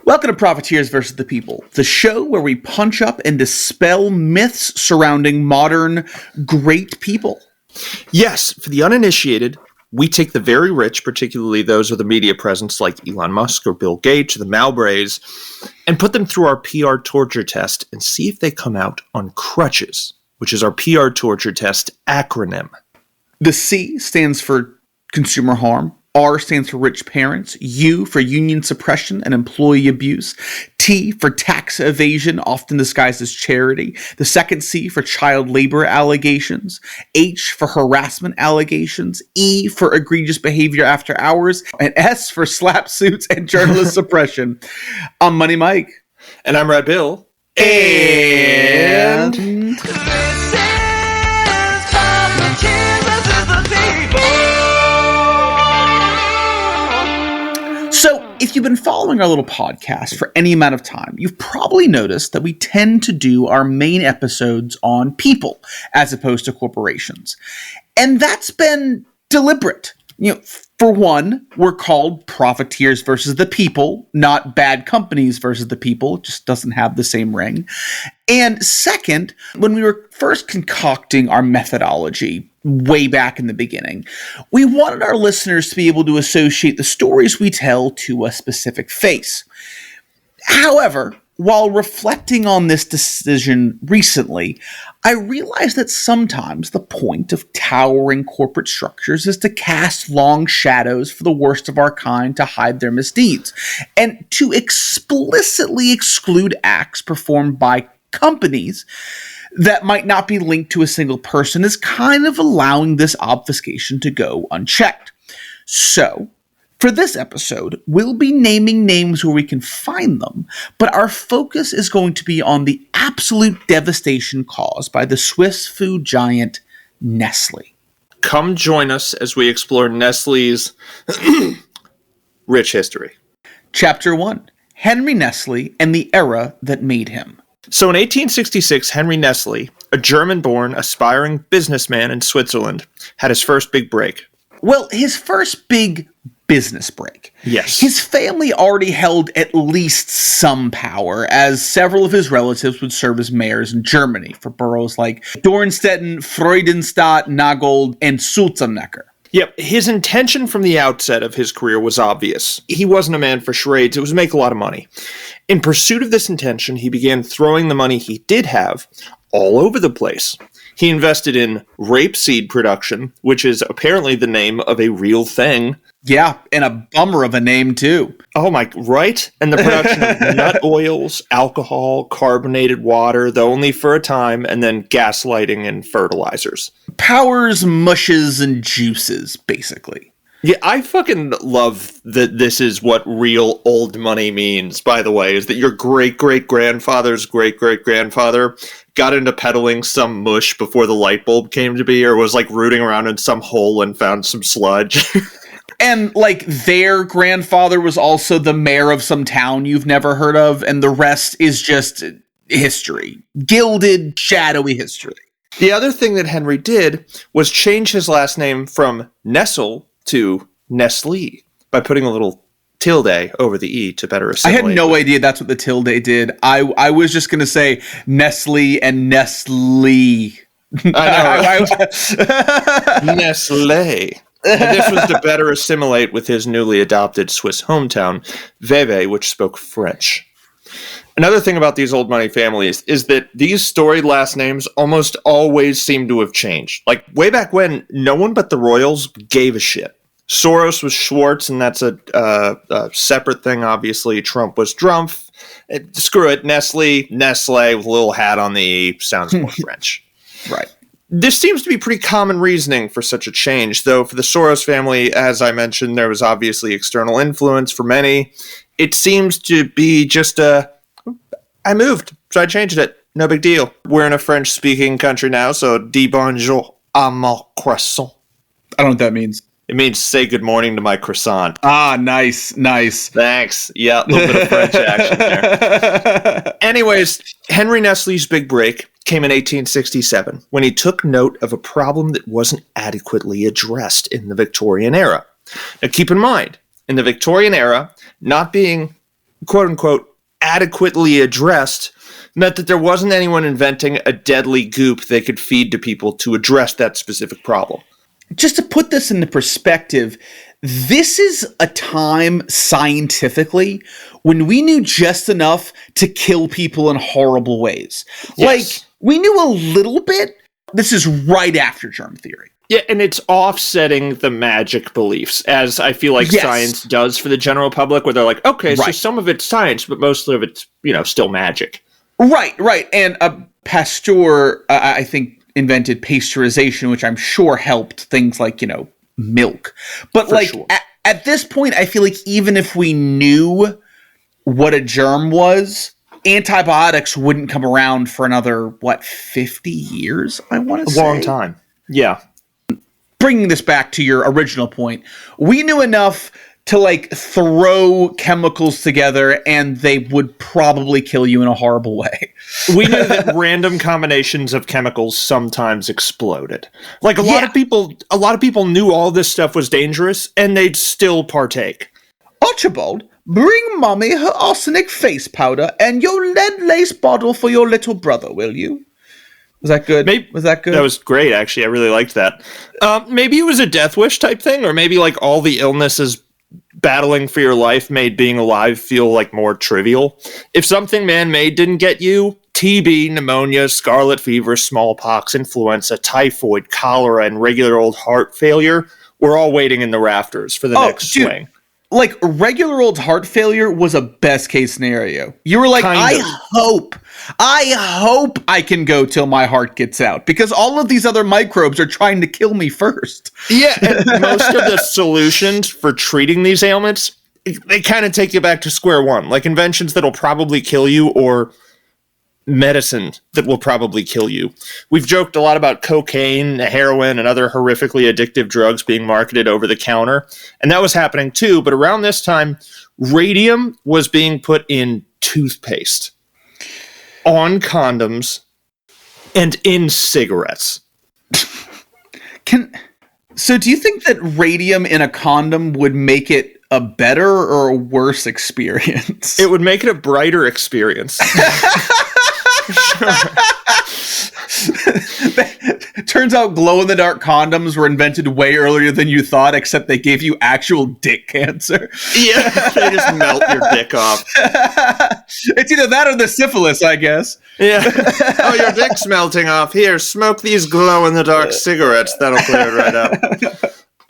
Welcome to Profiteers versus the People, the show where we punch up and dispel myths surrounding modern great people. Yes, for the uninitiated, we take the very rich, particularly those with a media presence like Elon Musk or Bill Gates or the Malbrays, and put them through our PR torture test and see if they come out on crutches, which is our PR torture test acronym. The C stands for consumer harm. R stands for rich parents, U for union suppression and employee abuse, T for tax evasion, often disguised as charity, the second C for child labor allegations, H for harassment allegations, E for egregious behavior after hours, and S for slap suits and journalist suppression. I'm Money Mike. And I'm Red Bill. And... So, if you've been following our little podcast for any amount of time, you've probably noticed that we tend to do our main episodes on people as opposed to corporations. And that's been deliberate. For one, we're called Profiteers versus the People, not Bad Companies versus the People. It just doesn't have the same ring. And second, when we were first concocting our methodology way back in the beginning, we wanted our listeners to be able to associate the stories we tell to a specific face. However, while reflecting on this decision recently, I realized that sometimes the point of towering corporate structures is to cast long shadows for the worst of our kind to hide their misdeeds, and to explicitly exclude acts performed by companies that might not be linked to a single person is kind of allowing this obfuscation to go unchecked. So, for this episode, we'll be naming names where we can find them, but our focus is going to be on the absolute devastation caused by the Swiss food giant Nestle. Come join us as we explore Nestle's rich history. Chapter 1. Henry Nestle and the Era That Made Him. So in 1866, Henry Nestle, a German-born aspiring businessman in Switzerland, had his first big break. Well, his first big business break. Yes. His family already held at least some power, as several of his relatives would serve as mayors in Germany for boroughs like Dornstetten, Freudenstadt, Nagold, and Sulzamnecker. Yep, his intention from the outset of his career was obvious. He wasn't a man for charades, it was to make a lot of money. In pursuit of this intention, he began throwing the money he did have all over the place. He invested in rapeseed production, which is apparently the name of a real thing. Yeah, and a bummer of a name, too. Oh my, right? And the production of nut oils, alcohol, carbonated water, though only for a time, and then gaslighting and fertilizers. Powers, mushes, and juices, basically. Yeah, I fucking love that this is what real old money means, by the way, is that your great-great-grandfather's great-great-grandfather got into peddling some mush before the light bulb came to be, or was like rooting around in some hole and found some sludge. And, like, their grandfather was also the mayor of some town you've never heard of, and the rest is just history. Gilded, shadowy history. The other thing that Henry did was change his last name from Nestle to Nestle by putting a little tilde over the E to better assimilate. I had no idea that's what the tilde did. I was just going to say Nestle and Nestle. I know. Nestle. And this was to better assimilate with his newly adopted Swiss hometown, Vevey, which spoke French. Another thing about these old money families is that these storied last names almost always seem to have changed. Like, way back when, no one but the royals gave a shit. Soros was Schwartz, and that's a separate thing, obviously. Trump was Drumpf. Screw it, Nestle with a little hat on the E, sounds more French. Right. This seems to be pretty common reasoning for such a change, though for the Soros family, as I mentioned, there was obviously external influence for many. It seems to be just I moved, so I changed it. No big deal. We're in a French-speaking country now, so dis bonjour à mon croissant. I don't know what that means. It means say good morning to my croissant. Ah, nice. Thanks. Yeah, a little bit of French action there. Anyways, Henry Nestle's big break came in 1867 when he took note of a problem that wasn't adequately addressed in the Victorian era. Now keep in mind, in the Victorian era, not being quote unquote, adequately addressed meant that there wasn't anyone inventing a deadly goop they could feed to people to address that specific problem. Just to put this into perspective, this is a time scientifically when we knew just enough to kill people in horrible ways. Yes. Like, we knew a little bit. This is right after germ theory. Yeah, and it's offsetting the magic beliefs, as I feel like science does for the general public, where they're like, okay, so some of it's science, but most of it's, still magic. Right. And Pasteur, I think, invented pasteurization, which I'm sure helped things like, milk. But at this point, I feel like even if we knew what a germ was, antibiotics wouldn't come around for another, 50 years, I want to say? A long time. Yeah. Bringing this back to your original point, we knew enough to throw chemicals together and they would probably kill you in a horrible way. We knew that random combinations of chemicals sometimes exploded. A lot of people knew all this stuff was dangerous and they'd still partake. Archibald, bring Mommy her arsenic face powder and your lead lace bottle for your little brother, will you? Was that good? Was that good? That was great, actually. I really liked that. Maybe it was a death wish type thing, or maybe all the illnesses battling for your life made being alive feel more trivial. If something man-made didn't get you, TB, pneumonia, scarlet fever, smallpox, influenza, typhoid, cholera, and regular old heart failure, we're all waiting in the rafters for the next swing. Regular old heart failure was a best case scenario. You were like, I hope I can go till my heart gets out because all of these other microbes are trying to kill me first. Yeah, and most of the solutions for treating these ailments, they kind of take you back to square one, like inventions that'll probably kill you or medicine that will probably kill you. We've joked a lot about cocaine, heroin, and other horrifically addictive drugs being marketed over the counter, and that was happening too, but around this time, radium was being put in toothpaste, on condoms, and in cigarettes. So do you think that radium in a condom would make it a better or a worse experience? It would make it a brighter experience. Turns out glow-in-the-dark condoms were invented way earlier than you thought, except they gave you actual dick cancer. Yeah, they just melt your dick off. It's either that or the syphilis, I guess. Yeah. Oh, your dick's melting off. Here, smoke these glow-in-the-dark cigarettes. That'll clear it right up.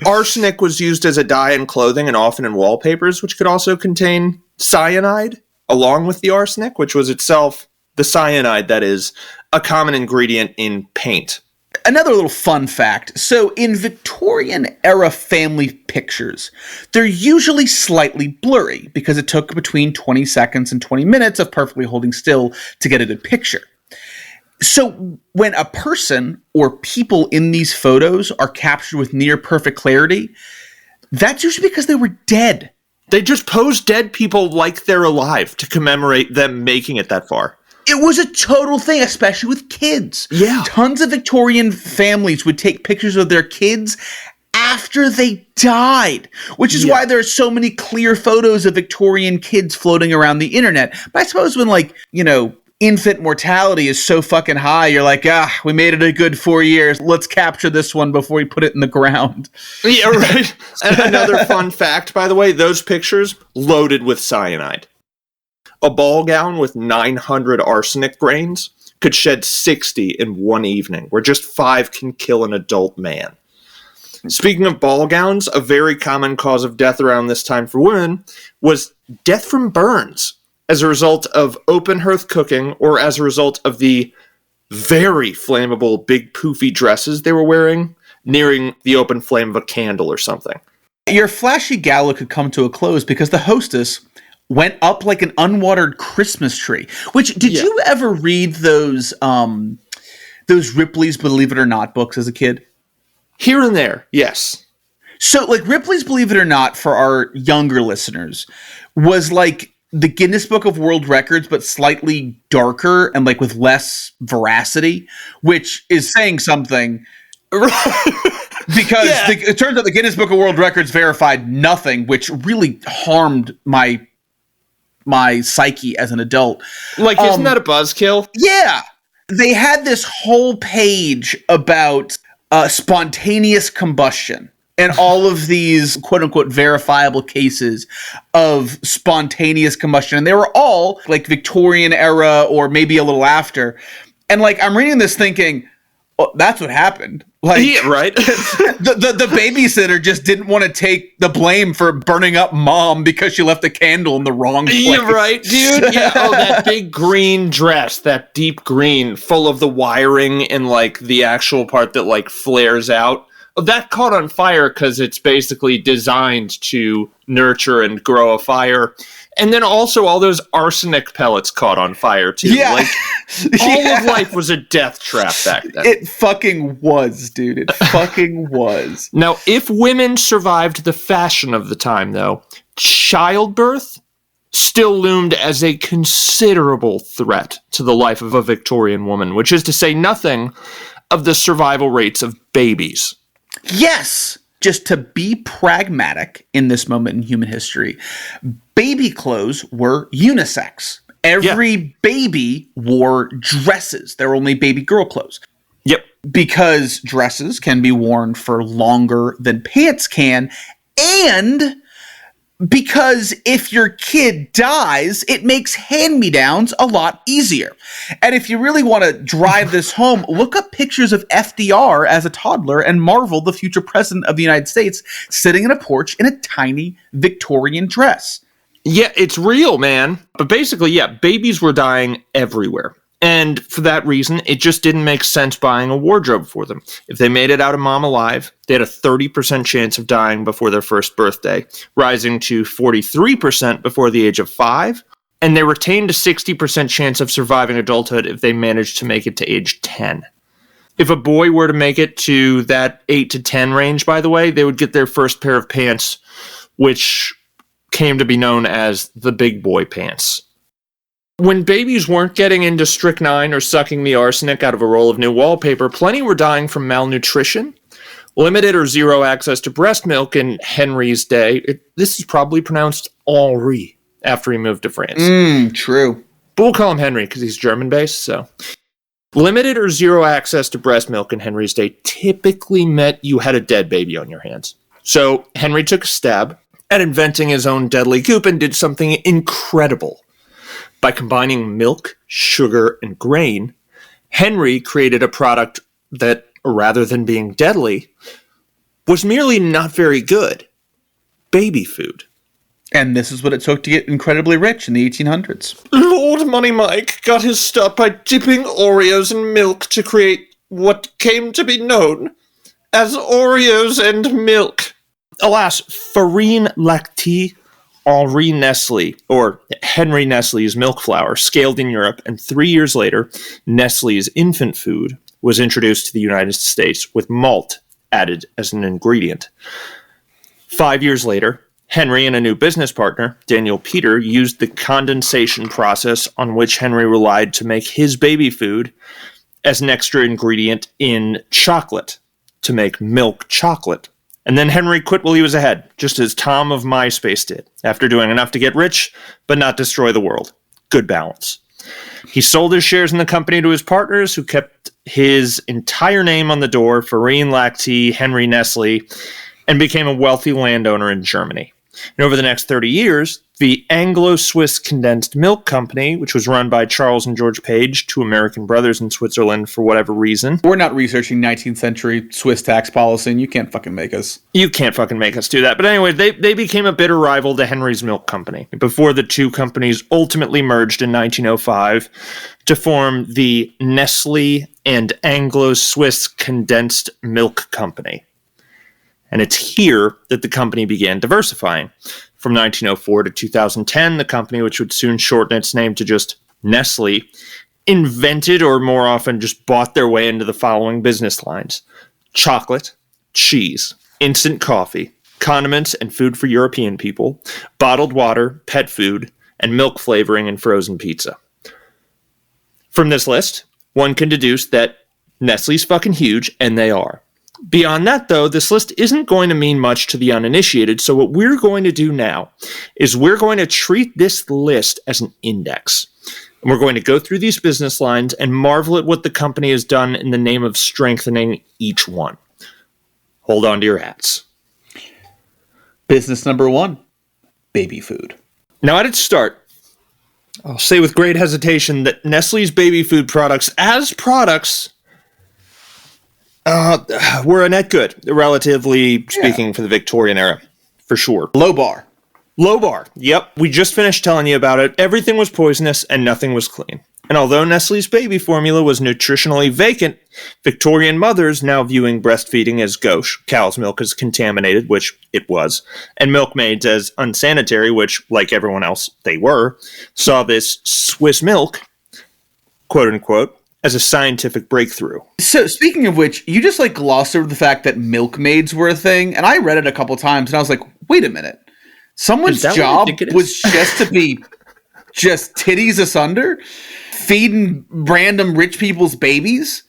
Arsenic was used as a dye in clothing and often in wallpapers, which could also contain cyanide, along with the arsenic, which was itself the cyanide that is a common ingredient in paint. Another little fun fact. So in Victorian-era family pictures, they're usually slightly blurry because it took between 20 seconds and 20 minutes of perfectly holding still to get a good picture. So when a person or people in these photos are captured with near perfect clarity, that's usually because they were dead. They just pose dead people like they're alive to commemorate them making it that far. It was a total thing, especially with kids. Yeah. Tons of Victorian families would take pictures of their kids after they died, which is why there are so many clear photos of Victorian kids floating around the internet. But I suppose when, infant mortality is so fucking high, you're like, we made it a good 4 years. Let's capture this one before we put it in the ground. Yeah, right. And another fun fact, by the way, those pictures loaded with cyanide. A ball gown with 900 arsenic grains could shed 60 in one evening, where just 5 can kill an adult man. Speaking of ball gowns, a very common cause of death around this time for women was death from burns as a result of open hearth cooking or as a result of the very flammable big poofy dresses they were wearing nearing the open flame of a candle or something. Your flashy gala could come to a close because the hostess went up like an unwatered Christmas tree. Which, did you ever read those Ripley's Believe It or Not books as a kid? Here and there, yes. So, Ripley's Believe It or Not, for our younger listeners, was like the Guinness Book of World Records, but slightly darker and with less veracity, which is saying something. Because it turns out the Guinness Book of World Records verified nothing, which really harmed my my psyche as an adult. Like, isn't that a buzzkill? Yeah. They had this whole page about spontaneous combustion and all of these quote unquote verifiable cases of spontaneous combustion. And they were all like Victorian era or maybe a little after. And like, I'm reading this thinking, oh, that's what happened. Like, yeah, right. the babysitter just didn't want to take the blame for burning up mom because she left the candle in the wrong place. You're right, dude. Yeah. Oh, that big green dress, that deep green, full of the wiring and like the actual part that like flares out. Oh, that caught on fire because it's basically designed to nurture and grow a fire. And then also all those arsenic pellets caught on fire too. Yeah. Like all of life was a death trap back then. It fucking was, dude. It fucking was. Now, if women survived the fashion of the time, though, childbirth still loomed as a considerable threat to the life of a Victorian woman, which is to say nothing of the survival rates of babies. Yes. Just to be pragmatic in this moment in human history, baby clothes were unisex. Every baby wore dresses. There were only baby girl clothes. Yep. Because dresses can be worn for longer than pants can, and because if your kid dies, it makes hand-me-downs a lot easier. And if you really want to drive this home, look up pictures of FDR as a toddler and marvel the future president of the United States sitting in a porch in a tiny Victorian dress. Yeah, it's real, man. But basically, yeah, babies were dying everywhere. And for that reason, it just didn't make sense buying a wardrobe for them. If they made it out of mom alive, they had a 30% chance of dying before their first birthday, rising to 43% before the age of 5. And they retained a 60% chance of surviving adulthood if they managed to make it to age 10. If a boy were to make it to that 8 to 10 range, by the way, they would get their first pair of pants, which came to be known as the big boy pants. When babies weren't getting into strychnine or sucking the arsenic out of a roll of new wallpaper, plenty were dying from malnutrition, limited or zero access to breast milk in Henry's day. This is probably pronounced Henri after he moved to France. True. But we'll call him Henry because he's German-based, so. Limited or zero access to breast milk in Henry's day typically meant you had a dead baby on your hands. So Henry took a stab at inventing his own deadly goop and did something incredible. By combining milk, sugar, and grain, Henry created a product that, rather than being deadly, was merely not very good. Baby food. And this is what it took to get incredibly rich in the 1800s. Lord Money Mike got his start by dipping Oreos in milk to create what came to be known as Oreos and milk. Alas, Farine Lactée Henri Nestle, or Henry Nestle's milk flour, scaled in Europe, and 3 years later, Nestle's infant food was introduced to the United States with malt added as an ingredient. 5 years later, Henry and a new business partner, Daniel Peter, used the condensation process on which Henry relied to make his baby food as an extra ingredient in chocolate to make milk chocolate. And then Henry quit while he was ahead, just as Tom of MySpace did, after doing enough to get rich, but not destroy the world. Good balance. He sold his shares in the company to his partners, who kept his entire name on the door, Farine Lactée Henry Nestle, and became a wealthy landowner in Germany. And over the next 30 years, the Anglo-Swiss Condensed Milk Company, which was run by Charles and George Page, two American brothers in Switzerland for whatever reason. We're not researching 19th century Swiss tax policy, and you can't fucking make us. You can't fucking make us do that. But anyway, they became a bitter rival to Henry's Milk Company before the two companies ultimately merged in 1905 to form the Nestle and Anglo-Swiss Condensed Milk Company. And it's here that the company began diversifying. From 1904 to 2010, the company, which would soon shorten its name to just Nestle, invented, or more often just bought their way into the following business lines: chocolate, cheese, instant coffee, condiments and food for European people, bottled water, pet food, and milk flavoring and frozen pizza. From this list, one can deduce that Nestle's fucking huge, and they are. Beyond that, though, this list isn't going to mean much to the uninitiated, so what we're going to do now is we're going to treat this list as an index. And we're going to go through these business lines and marvel at what the company has done in the name of strengthening each one. Hold on to your hats. Business number 1, baby food. Now, at its start, I'll say with great hesitation that Nestle's baby food products, as products, were a net good, relatively speaking, for the Victorian era, for sure. Low bar. Low bar. Yep. We just finished telling you about it. Everything was poisonous and nothing was clean. And although Nestle's baby formula was nutritionally vacant, Victorian mothers, now viewing breastfeeding as gauche, cow's milk as contaminated, which it was, and milkmaids as unsanitary, which, like everyone else, they were, saw this Swiss milk, quote unquote, as a scientific breakthrough. So, speaking of which, you just glossed over the fact that milkmaids were a thing, and I read it a couple times, and I was like, wait a minute. Someone's job was just to be just titties asunder? Feeding random rich people's babies?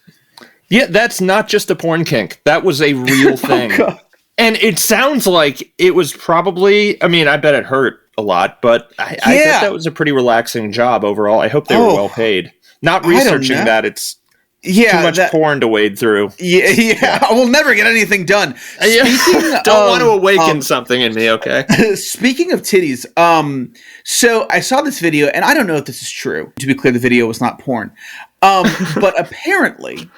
Yeah, that's not just a porn kink. That was a real thing. Oh, and it sounds like it was probably, I bet it hurt a lot, but I bet that was a pretty relaxing job overall. I hope they were well paid. Not researching that, it's too much porn to wade through. Yeah. I will never get anything done. Don't want to awaken something in me, okay? Speaking of titties, so I saw this video, and I don't know if this is true. To be clear, the video was not porn. But apparently,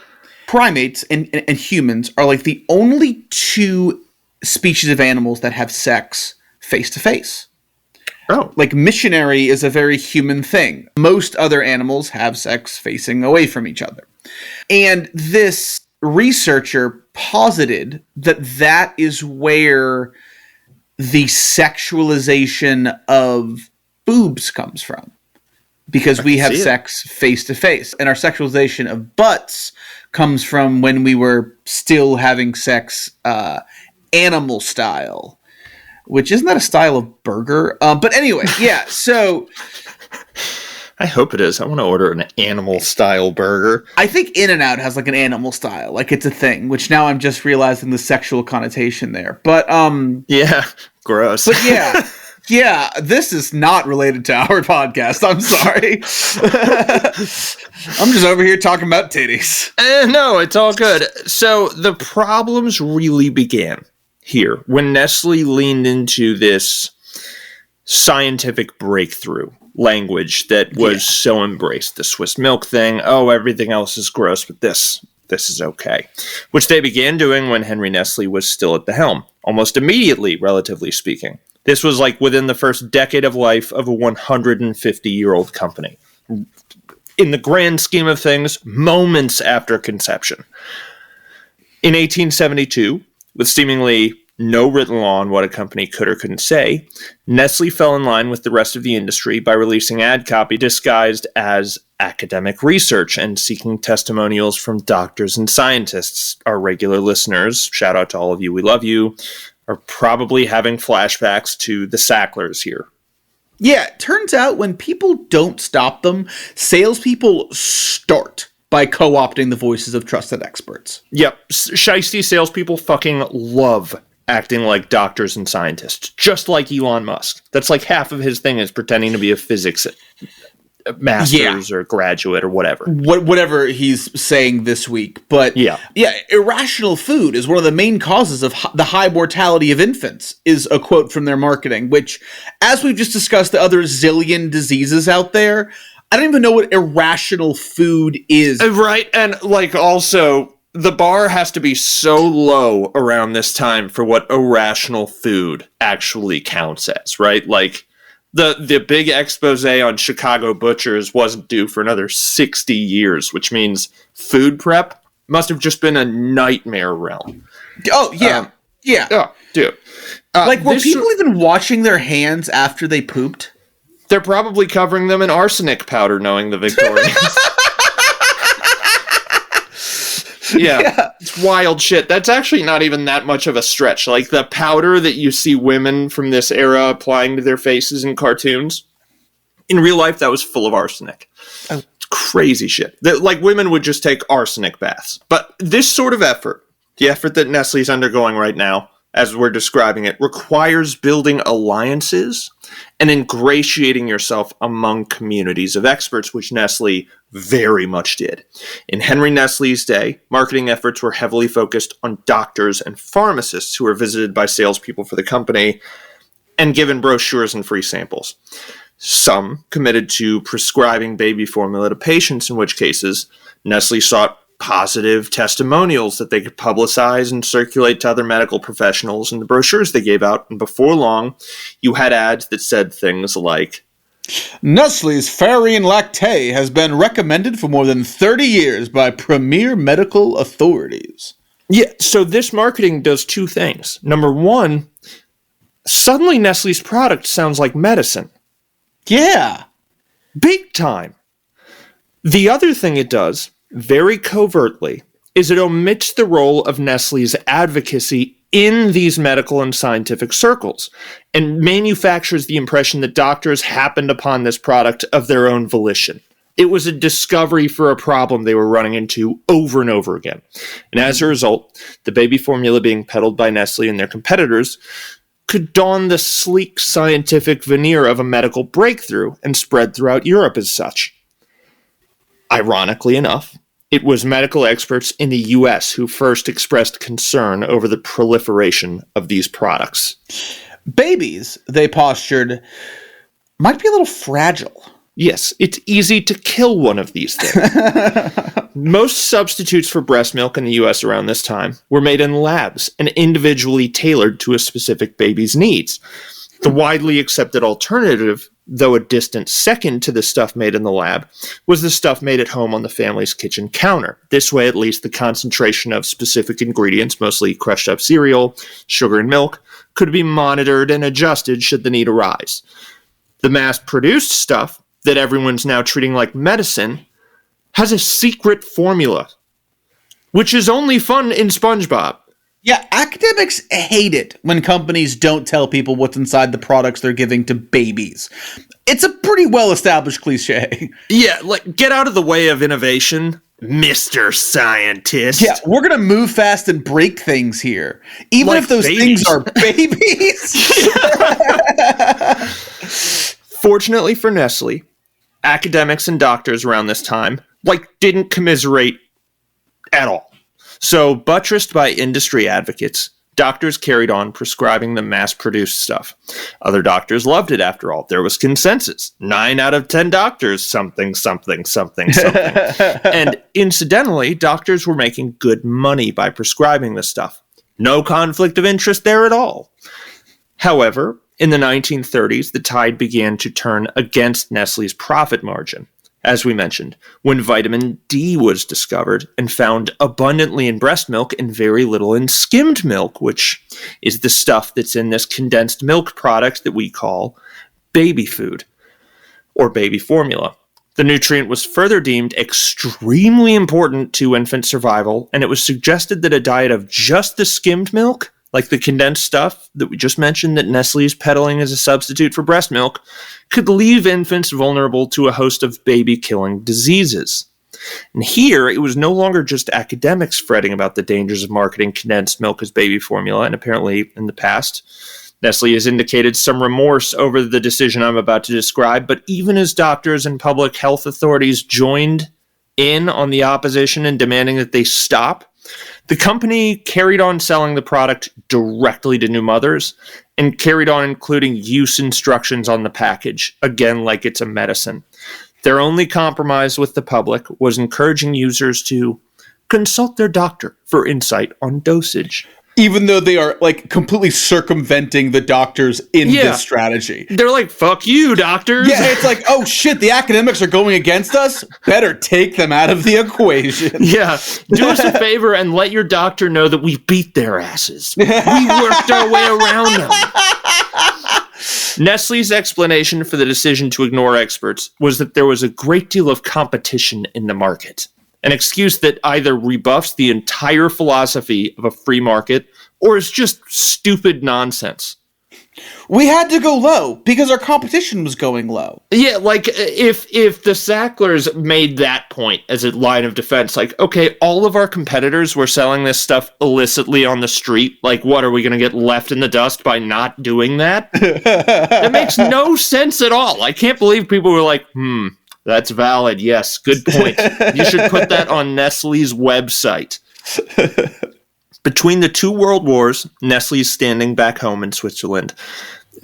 primates and humans are the only 2 species of animals that have sex face-to-face. Oh. Missionary is a very human thing. Most other animals have sex facing away from each other. And this researcher posited that is where the sexualization of boobs comes from. Because we have sex face to face. And our sexualization of butts comes from when we were still having sex animal style. Which isn't that a style of burger? But anyway, yeah, so... I hope it is. I want to order an animal-style burger. I think In-N-Out has an animal style. It's a thing, which now I'm just realizing the sexual connotation there. But, yeah, gross. But yeah, this is not related to our podcast. I'm sorry. I'm just over here talking about titties. No, it's all good. So, the problems really began here when Nestle leaned into this scientific breakthrough language that was so embraced. The Swiss milk thing, everything else is gross, but this is okay. Which they began doing when Henry Nestle was still at the helm, almost immediately, relatively speaking. This was within the first decade of life of a 150-year-old company. In the grand scheme of things, moments after conception. In 1872, with seemingly no written law on what a company could or couldn't say, Nestle fell in line with the rest of the industry by releasing ad copy disguised as academic research and seeking testimonials from doctors and scientists. Our regular listeners, shout out to all of you, we love you, are probably having flashbacks to the Sacklers here. Yeah, it turns out when people don't stop them, salespeople start by co-opting the voices of trusted experts. Yep. Shiesty salespeople fucking love acting like doctors and scientists, just like Elon Musk. That's half of his thing is pretending to be a physics master's or graduate or whatever. Whatever he's saying this week. But yeah, irrational food is one of the main causes of the high mortality of infants, is a quote from their marketing, which, as we've just discussed, the other zillion diseases out there, I don't even know what irrational food is. Right, and also, the bar has to be so low around this time for what irrational food actually counts as, right? The big expose on Chicago butchers wasn't due for another 60 years, which means food prep must have just been a nightmare realm. Oh, yeah. Oh, dude. Were people even washing their hands after they pooped? They're probably covering them in arsenic powder, knowing the Victorians. Yeah, it's wild shit. That's actually not even that much of a stretch. The powder that you see women from this era applying to their faces in cartoons, in real life, that was full of arsenic. It's crazy shit. Women would just take arsenic baths. But this sort of effort The effort that Nestle is undergoing right now, as we're describing it, requires building alliances and ingratiating yourself among communities of experts, which Nestle very much did. In Henry Nestle's day, marketing efforts were heavily focused on doctors and pharmacists who were visited by salespeople for the company and given brochures and free samples. Some committed to prescribing baby formula to patients, in which cases Nestle sought positive testimonials that they could publicize and circulate to other medical professionals in the brochures they gave out. And before long, you had ads that said things like, Nestle's Fairy and Lactae has been recommended for more than 30 years by premier medical authorities. Yeah, so this marketing does two things. Number one, suddenly Nestle's product sounds like medicine. Yeah. Big time. The other thing it does, very covertly, is it omits the role of Nestle's advocacy in these medical and scientific circles and manufactures the impression that doctors happened upon this product of their own volition. It was a discovery for a problem they were running into over and over again. And as a result, the baby formula being peddled by Nestle and their competitors could don the sleek scientific veneer of a medical breakthrough and spread throughout Europe as such. Ironically enough, it was medical experts in the US who first expressed concern over the proliferation of these products. Babies, they postured, might be a little fragile. Yes, it's easy to kill one of these things. Most substitutes for breast milk in the US around this time were made in labs and individually tailored to a specific baby's needs. The widely accepted alternative, though a distant second to the stuff made in the lab, was the stuff made at home on the family's kitchen counter. This way, at least, the concentration of specific ingredients, mostly crushed up cereal, sugar, and milk, could be monitored and adjusted should the need arise. The mass-produced stuff that everyone's now treating like medicine has a secret formula, which is only fun in SpongeBob. Yeah, academics hate it when companies don't tell people what's inside the products they're giving to babies. It's a pretty well-established cliche. Yeah, like, get out of the way of innovation, Mr. Scientist. Yeah, we're going to move fast and break things here. Even like if those babies. things are babies. Fortunately for Nestle, academics and doctors around this time, didn't commiserate at all. So, buttressed by industry advocates, doctors carried on prescribing the mass-produced stuff. Other doctors loved it, after all. There was consensus. 9 out of 10 doctors, something. And incidentally, doctors were making good money by prescribing this stuff. No conflict of interest there at all. However, in the 1930s, the tide began to turn against Nestle's profit margin. As we mentioned, when vitamin D was discovered and found abundantly in breast milk and very little in skimmed milk, which is the stuff that's in this condensed milk product that we call baby food or baby formula. The nutrient was further deemed extremely important to infant survival, and it was suggested that a diet of just the skimmed milk, like the condensed stuff that we just mentioned that Nestle is peddling as a substitute for breast milk, could leave infants vulnerable to a host of baby-killing diseases. And here, it was no longer just academics fretting about the dangers of marketing condensed milk as baby formula, and apparently in the past, Nestle has indicated some remorse over the decision I'm about to describe, but even as doctors and public health authorities joined in on the opposition and demanding that they stop, the company carried on selling the product directly to new mothers and carried on including use instructions on the package, again like it's a medicine. Their only compromise with the public was encouraging users to consult their doctor for insight on dosage. Even though they are completely circumventing the doctors in this strategy. They're like, fuck you, doctors. Yeah, it's like, oh shit, the academics are going against us? Better take them out of the equation. Yeah, do us a favor and let your doctor know that we beat their asses. We worked our way around them. Nestle's explanation for the decision to ignore experts was that there was a great deal of competition in the market. An excuse that either rebuffs the entire philosophy of a free market or is just stupid nonsense. We had to go low because our competition was going low. Yeah, like, if the Sacklers made that point as a line of defense, like, okay, all of our competitors were selling this stuff illicitly on the street, like, what, are we going to get left in the dust by not doing that? That makes no sense at all. I can't believe people were like, that's valid, yes, good point. You should put that on Nestle's website. Between the two world wars, Nestle's standing back home in Switzerland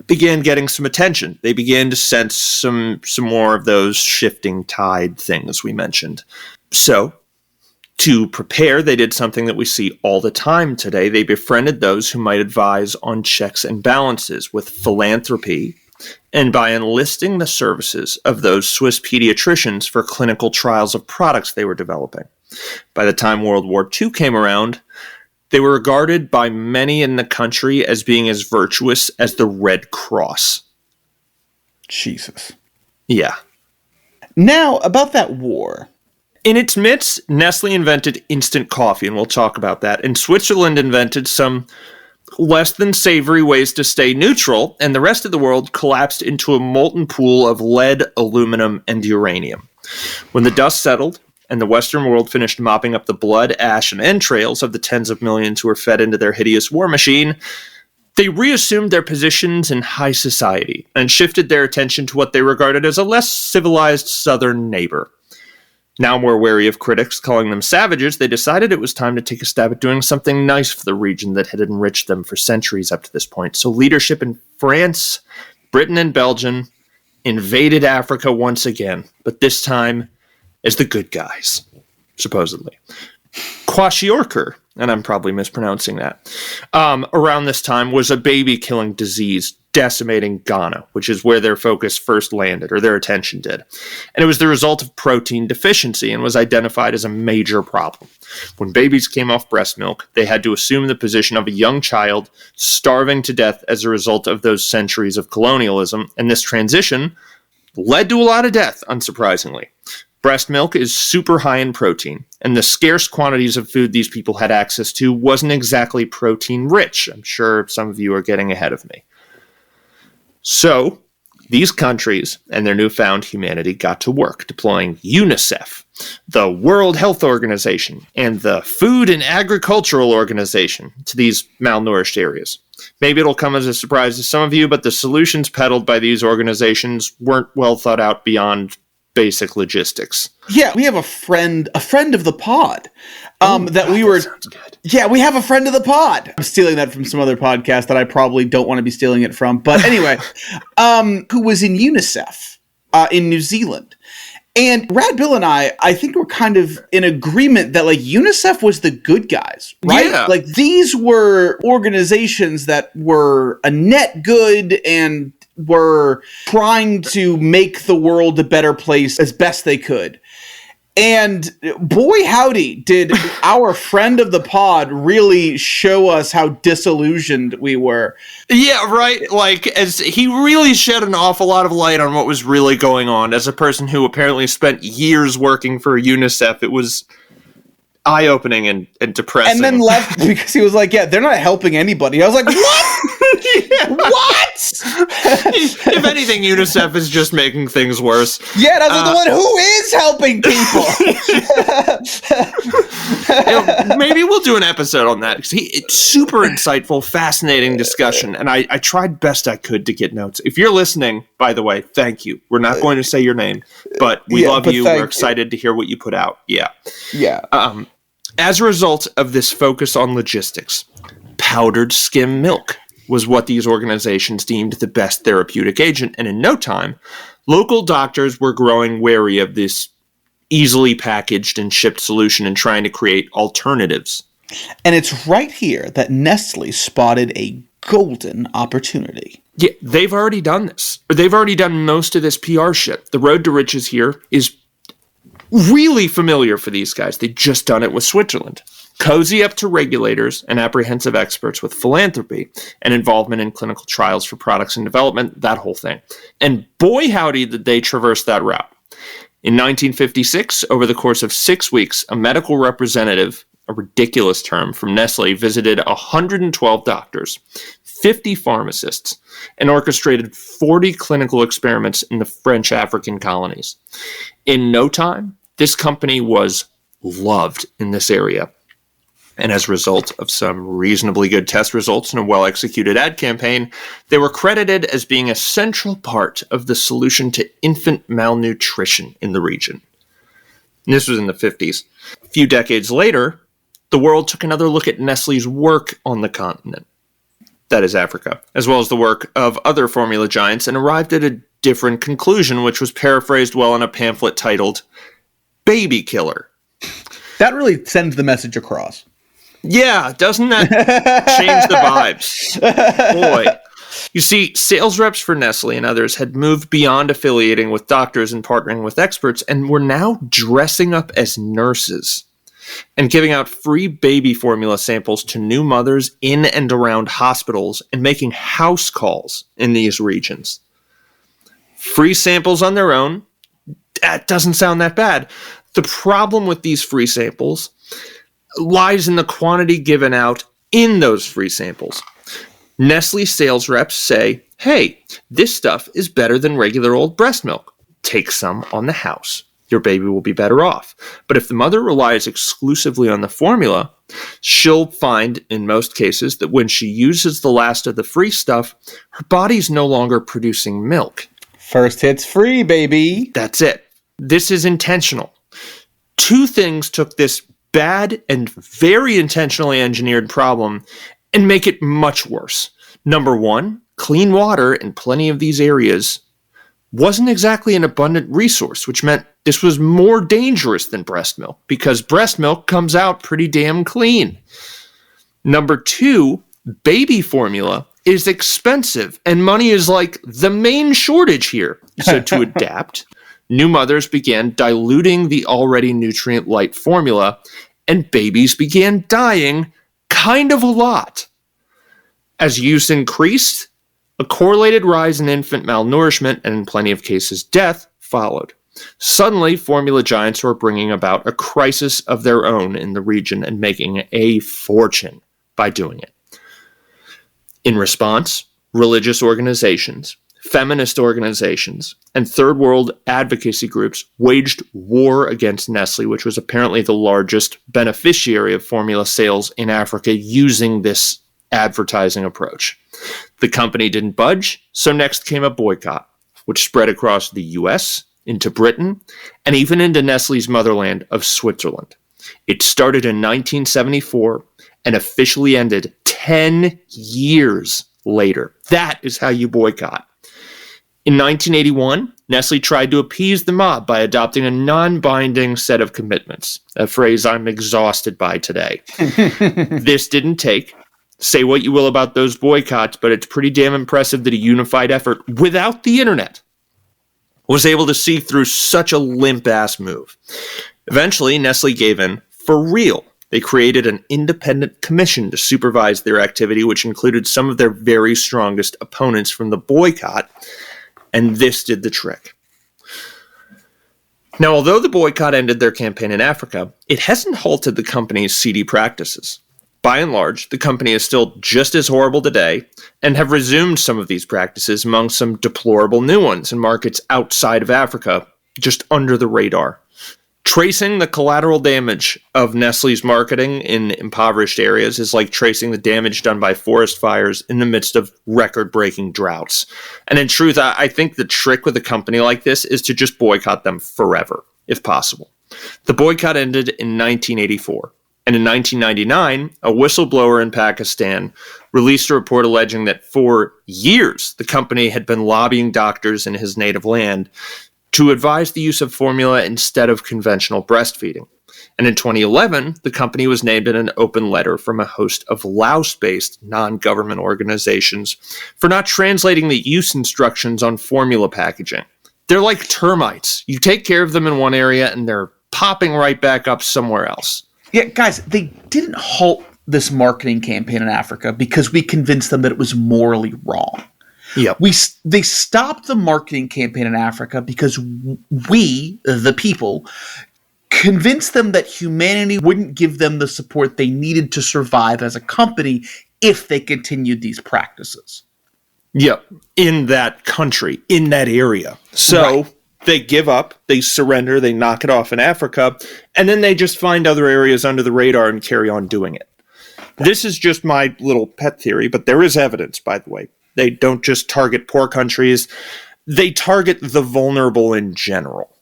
began getting some attention. They began to sense some more of those shifting tide things we mentioned. So, to prepare, they did something that we see all the time today. They befriended those who might advise on checks and balances with philanthropy, and by enlisting the services of those Swiss pediatricians for clinical trials of products they were developing. By the time World War II came around, they were regarded by many in the country as being as virtuous as the Red Cross. Jesus. Yeah. Now, about that war. In its midst, Nestle invented instant coffee, and we'll talk about that. And Switzerland invented some less than savory ways to stay neutral, and the rest of the world collapsed into a molten pool of lead, aluminum, and uranium. When the dust settled, and the Western world finished mopping up the blood, ash, and entrails of the tens of millions who were fed into their hideous war machine, they reassumed their positions in high society and shifted their attention to what they regarded as a less civilized southern neighbor. Now more wary of critics calling them savages, they decided it was time to take a stab at doing something nice for the region that had enriched them for centuries up to this point. So leadership in France, Britain, and Belgium invaded Africa once again, but this time as the good guys, supposedly. Kwashiorkor, and I'm probably mispronouncing that, around this time was a baby-killing disease decimating Ghana, which is where their focus first landed, or their attention did. And it was the result of protein deficiency and was identified as a major problem. When babies came off breast milk, they had to assume the position of a young child starving to death as a result of those centuries of colonialism, and this transition led to a lot of death, unsurprisingly. Breast milk is super high in protein, and the scarce quantities of food these people had access to wasn't exactly protein rich. I'm sure some of you are getting ahead of me. So, these countries and their newfound humanity got to work deploying UNICEF, the World Health Organization, and the Food and Agricultural Organization to these malnourished areas. Maybe it'll come as a surprise to some of you, but the solutions peddled by these organizations weren't well thought out beyond basic logistics. Yeah, we have a friend of the pod. Sounds good. Yeah, we have a friend of the pod. I'm stealing that from some other podcast that I probably don't want to be stealing it from. But anyway, who was in UNICEF in New Zealand. And Rad Bill and I think we're kind of in agreement that, like, UNICEF was the good guys, right? Yeah. Like, these were organizations that were a net good and were trying to make the world a better place as best they could. And boy, howdy, did our friend of the pod really show us how disillusioned we were. Yeah, right. Like, as he really shed an awful lot of light on what was really going on. As a person who apparently spent years working for UNICEF, it was eye-opening and depressing. And then left because he was like, yeah, they're not helping anybody. I was like, what? Yeah. What? If anything, UNICEF is just making things worse. Yeah, and I was like, the one who is helping people. Maybe we'll do an episode on that. It's super insightful, fascinating discussion, and I tried best I could to get notes. If you're listening, by the way, thank you. We're not going to say your name, but we love you. We're excited to hear what you put out. Yeah. Yeah. As a result of this focus on logistics, powdered skim milk was what these organizations deemed the best therapeutic agent, and in no time, local doctors were growing wary of this easily packaged and shipped solution and trying to create alternatives. And it's right here that Nestle spotted a golden opportunity. Yeah, they've already done this. They've already done most of this PR shit. The road to riches here is really familiar for these guys. They've just done it with Switzerland. Cozy up to regulators and apprehensive experts with philanthropy and involvement in clinical trials for products and development, that whole thing. And boy, howdy, did they traverse that route. In 1956, over the course of 6 weeks, a medical representative a ridiculous term from Nestle, visited 112 doctors, 50 pharmacists, and orchestrated 40 clinical experiments in the French African colonies. In no time, this company was loved in this area. And as a result of some reasonably good test results and a well-executed ad campaign, they were credited as being a central part of the solution to infant malnutrition in the region. And this was in the 50s. A few decades later, the world took another look at Nestle's work on the continent, that is Africa, as well as the work of other formula giants, and arrived at a different conclusion, which was paraphrased well in a pamphlet titled Baby Killer. That really sends the message across. Yeah, doesn't that change the vibes? Boy. You see, sales reps for Nestle and others had moved beyond affiliating with doctors and partnering with experts, and were now dressing up as nurses and giving out free baby formula samples to new mothers in and around hospitals and making house calls in these regions. Free samples on their own, that doesn't sound that bad. The problem with these free samples lies in the quantity given out in those free samples. Nestle sales reps say, hey, this stuff is better than regular old breast milk. Take some on the house. Your baby will be better off. But if the mother relies exclusively on the formula, she'll find, in most cases, that when she uses the last of the free stuff, her body's no longer producing milk. First hit's free, baby. That's it. This is intentional. Two things took this bad and very intentionally engineered problem and make it much worse. Number one, clean water in plenty of these areas wasn't exactly an abundant resource, which meant this was more dangerous than breast milk because breast milk comes out pretty damn clean. Number two, baby formula is expensive and money is like the main shortage here. So to adapt, new mothers began diluting the already nutrient-light formula, and babies began dying kind of a lot. As use increased, a correlated rise in infant malnourishment and in plenty of cases death followed. Suddenly, formula giants were bringing about a crisis of their own in the region and making a fortune by doing it. In response, religious organizations, feminist organizations, and third world advocacy groups waged war against Nestle, which was apparently the largest beneficiary of formula sales in Africa using this advertising approach. The company didn't budge, so next came a boycott, which spread across the US, into Britain, and even into Nestle's motherland of Switzerland. It started in 1974 and officially ended 10 years later. That is how you boycott. In 1981, Nestle tried to appease the mob by adopting a non-binding set of commitments, a phrase I'm exhausted by today. This didn't take. Say what you will about those boycotts, but it's pretty damn impressive that a unified effort without the internet was able to see through such a limp-ass move. Eventually, Nestle gave in for real. They created an independent commission to supervise their activity, which included some of their very strongest opponents from the boycott, and this did the trick. Now, although the boycott ended their campaign in Africa, it hasn't halted the company's seedy practices. By and large, the company is still just as horrible today and have resumed some of these practices among some deplorable new ones in markets outside of Africa, just under the radar. Tracing the collateral damage of Nestle's marketing in impoverished areas is like tracing the damage done by forest fires in the midst of record-breaking droughts. And in truth, I think the trick with a company like this is to just boycott them forever, if possible. The boycott ended in 1984. And in 1999, a whistleblower in Pakistan released a report alleging that for years, the company had been lobbying doctors in his native land to advise the use of formula instead of conventional breastfeeding. And in 2011, the company was named in an open letter from a host of Laos-based non-government organizations for not translating the use instructions on formula packaging. They're like termites. You take care of them in one area and they're popping right back up somewhere else. Yeah, guys, they didn't halt this marketing campaign in Africa because we convinced them that it was morally wrong. Yep. They stopped the marketing campaign in Africa because we, the people, convince them that humanity wouldn't give them the support they needed to survive as a company if they continued these practices. Yep, in that country, in that area. So they give up, they surrender, they knock it off in Africa, and then they just find other areas under the radar and carry on doing it. This is just my little pet theory, but there is evidence, by the way. They don't just target poor countries, they target the vulnerable in general.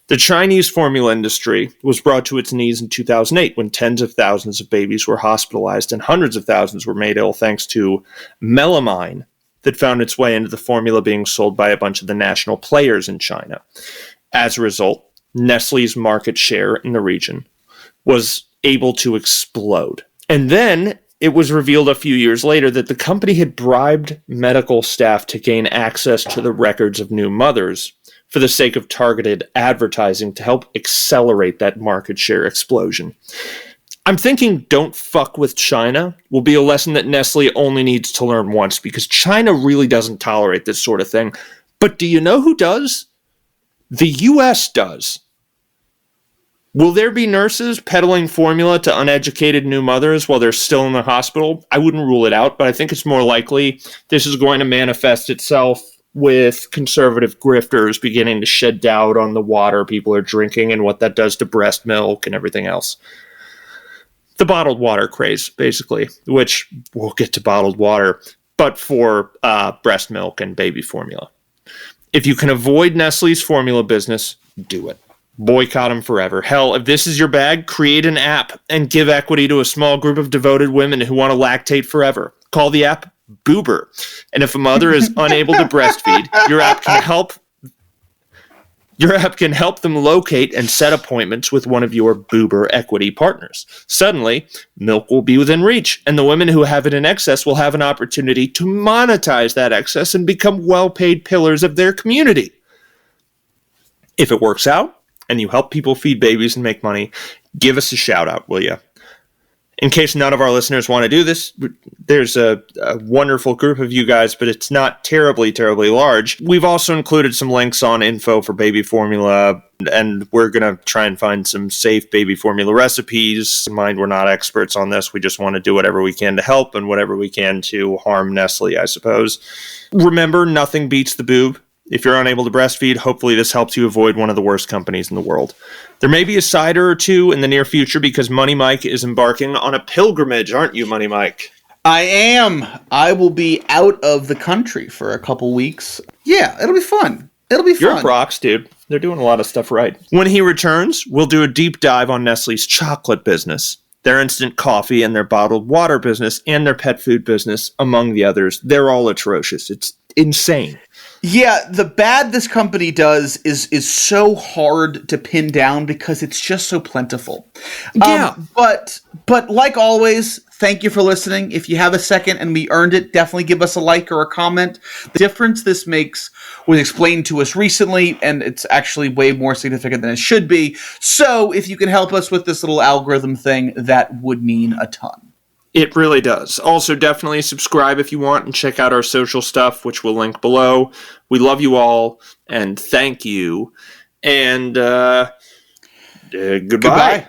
The Chinese formula industry was brought to its knees in 2008 when tens of thousands of babies were hospitalized and hundreds of thousands were made ill thanks to melamine that found its way into the formula being sold by a bunch of the national players in China. As a result, Nestle's market share in the region was able to explode. And then it was revealed a few years later that the company had bribed medical staff to gain access to the records of new mothers for the sake of targeted advertising to help accelerate that market share explosion. I'm thinking don't fuck with China will be a lesson that Nestle only needs to learn once, because China really doesn't tolerate this sort of thing. But do you know who does? The US does. Will there be nurses peddling formula to uneducated new mothers while they're still in the hospital? I wouldn't rule it out, but I think it's more likely this is going to manifest itself with conservative grifters beginning to shed doubt on the water people are drinking and what that does to breast milk and everything else. The bottled water craze, basically, which we'll get to bottled water, but for breast milk and baby formula. If you can avoid Nestle's formula business, do it. Boycott them forever. Hell, if this is your bag, create an app and give equity to a small group of devoted women who want to lactate forever. Call the app Boober. And if a mother is unable to breastfeed, your app can help them locate and set appointments with one of your Boober equity partners. Suddenly, milk will be within reach, and the women who have it in excess will have an opportunity to monetize that excess and become well-paid pillars of their community. If it works out, and you help people feed babies and make money, give us a shout out, will you? In case none of our listeners want to do this, there's a wonderful group of you guys, but it's not terribly, terribly large. We've also included some links on info for baby formula, and we're going to try and find some safe baby formula recipes. Mind, we're not experts on this. We just want to do whatever we can to help and whatever we can to harm Nestle, I suppose. Remember, nothing beats the boob. If you're unable to breastfeed, hopefully this helps you avoid one of the worst companies in the world. There may be a cider or two in the near future because Money Mike is embarking on a pilgrimage, aren't you, Money Mike? I am. I will be out of the country for a couple weeks. Yeah, it'll be fun. You're props, dude. They're doing a lot of stuff right. When he returns, we'll do a deep dive on Nestle's chocolate business, their instant coffee and their bottled water business, and their pet food business, among the others. They're all atrocious. It's insane. Yeah, the bad this company does is so hard to pin down because it's just so plentiful. Yeah. But like always, thank you for listening. If you have a second and we earned it, definitely give us a like or a comment. The difference this makes was explained to us recently, and it's actually way more significant than it should be. So if you can help us with this little algorithm thing, that would mean a ton. It really does. Also, definitely subscribe if you want and check out our social stuff, which we'll link below. We love you all, and thank you. And goodbye.